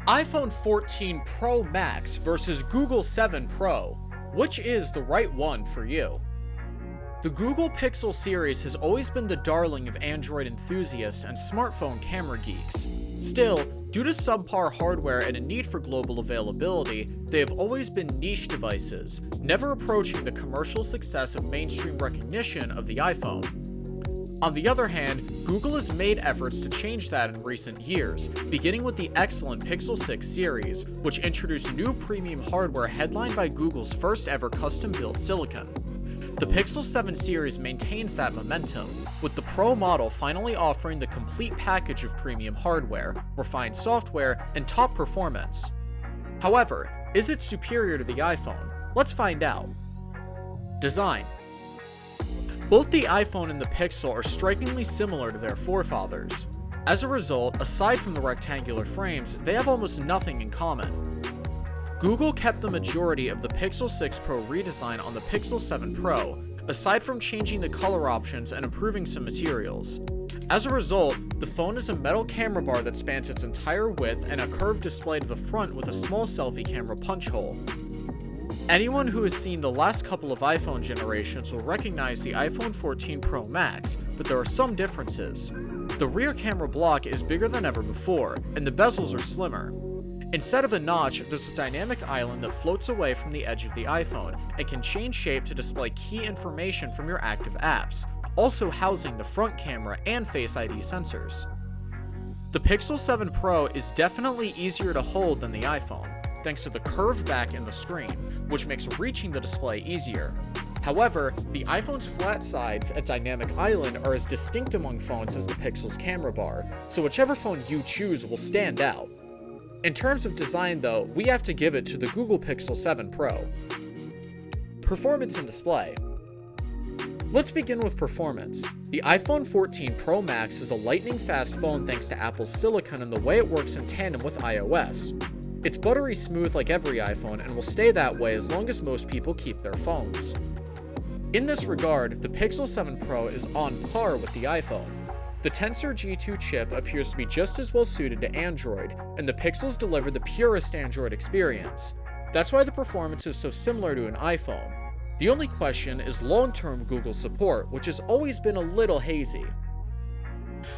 iPhone 14 Pro Max versus Google 7 Pro. Which is the right one for you? The Google Pixel series has always been the darling of Android enthusiasts and smartphone camera geeks. Still, due to subpar hardware and a need for global availability, they have always been niche devices, never approaching the commercial success of mainstream recognition of the iPhone. On the other hand, Google has made efforts to change that in recent years, beginning with the excellent Pixel 6 series, which introduced new premium hardware headlined by Google's first ever custom-built silicon. The Pixel 7 series maintains that momentum, with the Pro model finally offering the complete package of premium hardware, refined software, and top performance. However, is it superior to the iPhone? Let's find out. Design. Both the iPhone and the Pixel are strikingly similar to their forefathers. As a result, aside from the rectangular frames, they have almost nothing in common. Google kept the majority of the Pixel 6 Pro redesign on the Pixel 7 Pro, aside from changing the color options and improving some materials. As a result, the phone is a metal camera bar that spans its entire width and a curved display to the front with a small selfie camera punch hole. Anyone who has seen the last couple of iPhone generations will recognize the iPhone 14 Pro Max, but there are some differences. The rear camera block is bigger than ever before, and the bezels are slimmer. Instead of a notch, there's a dynamic island that floats away from the edge of the iPhone and can change shape to display key information from your active apps, also housing the front camera and Face ID sensors. The Pixel 7 Pro is definitely easier to hold than the iPhone, thanks to the curved back in the screen, which makes reaching the display easier. However, the iPhone's flat sides at Dynamic Island are as distinct among phones as the Pixel's camera bar, so whichever phone you choose will stand out. In terms of design though, we have to give it to the Google Pixel 7 Pro. Performance and display. Let's begin with performance. The iPhone 14 Pro Max is a lightning-fast phone thanks to Apple's silicon and the way it works in tandem with iOS. It's buttery smooth like every iPhone and will stay that way as long as most people keep their phones. In this regard, the Pixel 7 Pro is on par with the iPhone. The Tensor G2 chip appears to be just as well suited to Android, and the Pixels deliver the purest Android experience. That's why the performance is so similar to an iPhone. The only question is long-term Google support, which has always been a little hazy.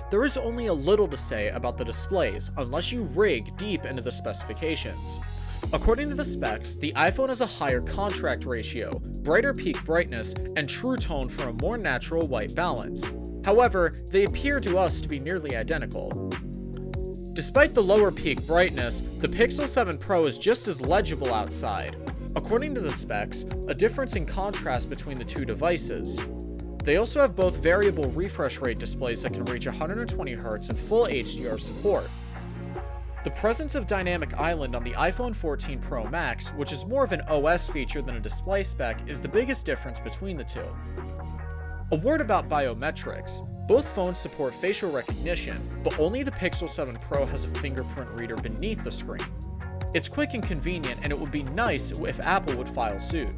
There is only a little to say about the displays unless you rig deep into the specifications. According to the specs, the iPhone has a higher contrast ratio, brighter peak brightness, and true tone for a more natural white balance. However, they appear to us to be nearly identical. Despite the lower peak brightness, the Pixel 7 Pro is just as legible outside. According to the specs, a difference in contrast between the two devices. They also have both variable refresh rate displays that can reach 120Hz and full HDR support. The presence of Dynamic Island on the iPhone 14 Pro Max, which is more of an OS feature than a display spec, is the biggest difference between the two. A word about biometrics. Both phones support facial recognition, but only the Pixel 7 Pro has a fingerprint reader beneath the screen. It's quick and convenient, and it would be nice if Apple would file suit.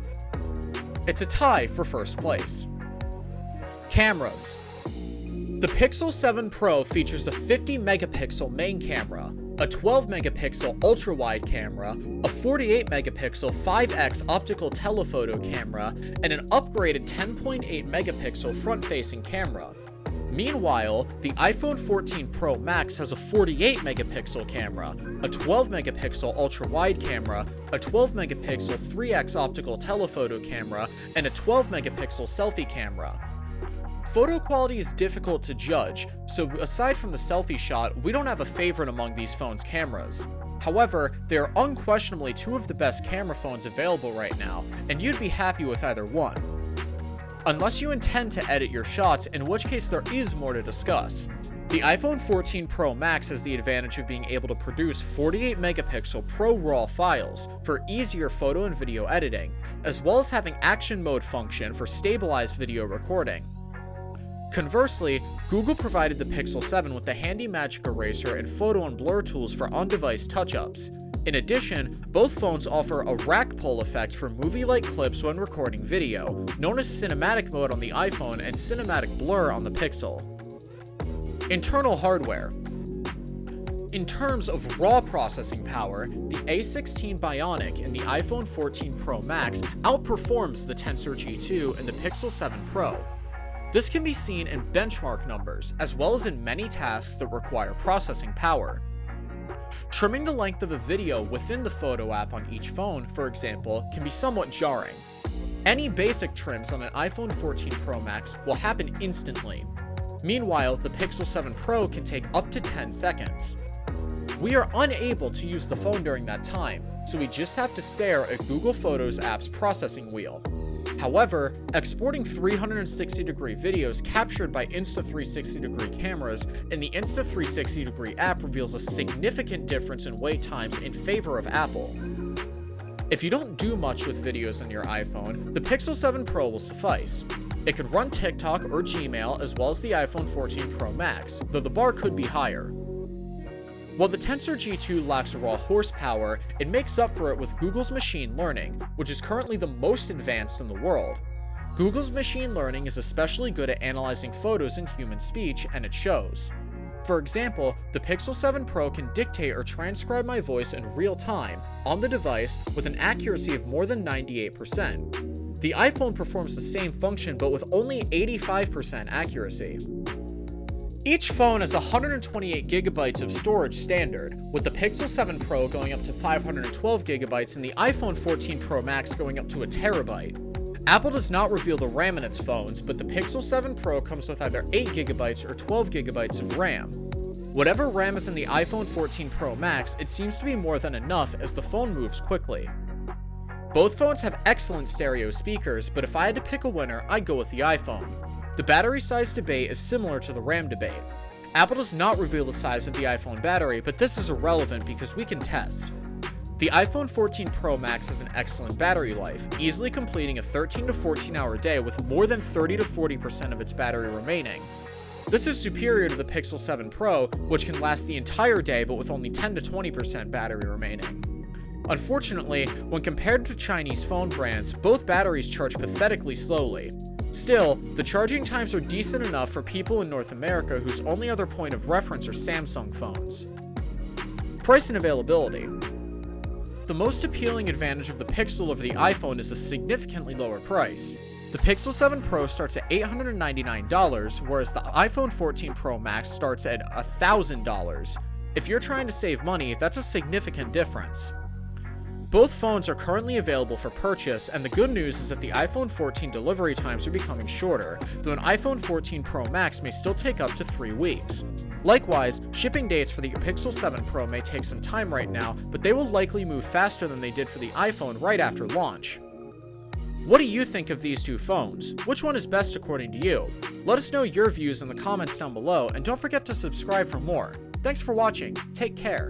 It's a tie for first place. Cameras. The Pixel 7 Pro features a 50-megapixel main camera, a 12-megapixel ultra-wide camera, a 48-megapixel 5x optical telephoto camera, and an upgraded 10.8-megapixel front-facing camera. Meanwhile, the iPhone 14 Pro Max has a 48-megapixel camera, a 12-megapixel ultra-wide camera, a 12-megapixel 3x optical telephoto camera, and a 12-megapixel selfie camera. Photo quality is difficult to judge, so aside from the selfie shot, we don't have a favorite among these phones' cameras. However, they are unquestionably two of the best camera phones available right now, and you'd be happy with either one. Unless you intend to edit your shots, in which case there is more to discuss. The iPhone 14 Pro Max has the advantage of being able to produce 48-megapixel ProRAW files for easier photo and video editing, as well as having action mode function for stabilized video recording. Conversely, Google provided the Pixel 7 with the handy magic eraser and photo and blur tools for on-device touch-ups. In addition, both phones offer a rack pull effect for movie-like clips when recording video, known as cinematic mode on the iPhone and cinematic blur on the Pixel. Internal hardware. in terms of raw processing power, the A16 Bionic in the iPhone 14 Pro Max outperforms the Tensor G2 and the Pixel 7 Pro. This can be seen in benchmark numbers, as well as in many tasks that require processing power. Trimming the length of a video within the photo app on each phone, for example, can be somewhat jarring. Any basic trims on an iPhone 14 Pro Max will happen instantly. Meanwhile, the Pixel 7 Pro can take up to 10 seconds. We are unable to use the phone during that time, so we just have to stare at Google Photos app's processing wheel. However, exporting 360-degree videos captured by Insta360-degree cameras in the Insta360-degree app reveals a significant difference in wait times in favor of Apple. If you don't do much with videos on your iPhone, the Pixel 7 Pro will suffice. It could run TikTok or Gmail as well as the iPhone 14 Pro Max, though the bar could be higher. While the Tensor G2 lacks raw horsepower, it makes up for it with Google's machine learning, which is currently the most advanced in the world. Google's machine learning is especially good at analyzing photos and human speech, and it shows. For example, the Pixel 7 Pro can dictate or transcribe my voice in real time on the device with an accuracy of more than 98%. The iPhone performs the same function but with only 85% accuracy. Each phone has 128 GB of storage standard, with the Pixel 7 Pro going up to 512 GB and the iPhone 14 Pro Max going up to a terabyte. Apple does not reveal the RAM in its phones, but the Pixel 7 Pro comes with either 8 GB or 12 GB of RAM. Whatever RAM is in the iPhone 14 Pro Max, it seems to be more than enough as the phone moves quickly. Both phones have excellent stereo speakers, but if I had to pick a winner, I'd go with the iPhone. The battery size debate is similar to the RAM debate. Apple does not reveal the size of the iPhone battery, but this is irrelevant because we can test. The iPhone 14 Pro Max has an excellent battery life, easily completing a 13 to 14 hour day with more than 30 to 40% of its battery remaining. This is superior to the Pixel 7 Pro, which can last the entire day but with only 10 to 20% battery remaining. Unfortunately, when compared to Chinese phone brands, both batteries charge pathetically slowly. Still, the charging times are decent enough for people in North America whose only other point of reference are Samsung phones. Price and availability. The most appealing advantage of the Pixel over the iPhone is a significantly lower price. The Pixel 7 Pro starts at $899, whereas the iPhone 14 Pro Max starts at $1,000. If you're trying to save money, that's a significant difference. Both phones are currently available for purchase, and the good news is that the iPhone 14 delivery times are becoming shorter, though an iPhone 14 Pro Max may still take up to 3 weeks. Likewise, shipping dates for the Pixel 7 Pro may take some time right now, but they will likely move faster than they did for the iPhone right after launch. What do you think of these two phones? Which one is best according to you? Let us know your views in the comments down below, and don't forget to subscribe for more. Thanks for watching. Take care.